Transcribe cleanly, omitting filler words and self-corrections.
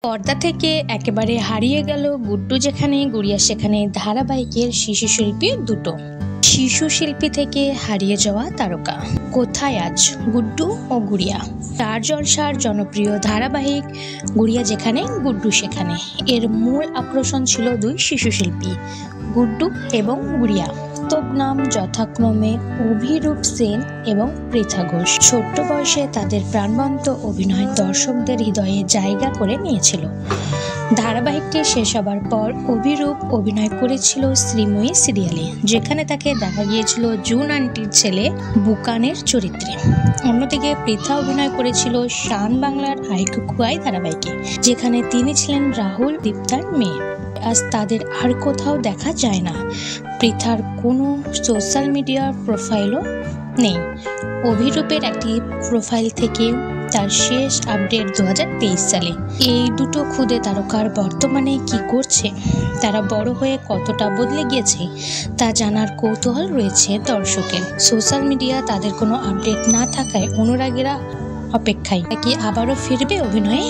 পর্দা থেকে একেবারে হারিয়ে গেল গুড্ডু যেখানে গুড়িয়া সেখানে ধারাবাহিকের শিশু শিল্পী দুটো। শিশু শিল্পী থেকে হারিয়ে যাওয়া তারকা কোথায় আজ গুড্ডু ও গুড়িয়া। স্টার জলসার জনপ্রিয় ধারাবাহিক গুড়িয়া যেখানে গুড্ডু সেখানে এর মূল আকর্ষণ ছিল দুই শিশু শিল্পী গুড্ডু এবং গুড়িয়া। তব নাম যথাক্রমে অভিরূপ সেন এবং পৃথা ঘোষ। ছোট্ট বয়সে তাদের প্রাণবন্ত অভিনয় দর্শকদের হৃদয়ে জায়গা করে নিয়েছিল। ধারাবাহিকটি শেষ হবার পর অভিরূপ অভিনয় করেছিল শ্রীময়ী সিরিয়ালে, যেখানে তাকে দেখা গিয়েছিল জুন আন্টির ছেলে বুকানের চরিত্রে। অন্যদিকে পৃথা অভিনয় করেছিল শান বাংলার আইকুকুয়াই ধারাবাহিকে, যেখানে তিনি ছিলেন রাহুল দীপ্তার মেয়ে। আজ তাদের আর কোথাও দেখা যায় না। পৃথার কোনো সোশ্যাল মিডিয়ার প্রোফাইলও নেই। অভিরূপের একটি প্রোফাইল থেকে তার শেষ আপডেট 2023 সালে। এই দুটো খুদে তারকার বর্তমানে কি করছে, তারা বড় হয়ে কতটা বদলে গিয়েছে তা জানার কৌতূহল রয়েছে দর্শকের। সোশ্যাল মিডিয়া তাদের কোনো আপডেট না থাকায় অনুরাগীরা অপেক্ষায় কি আবারও ফিরবে অভিনয়ে।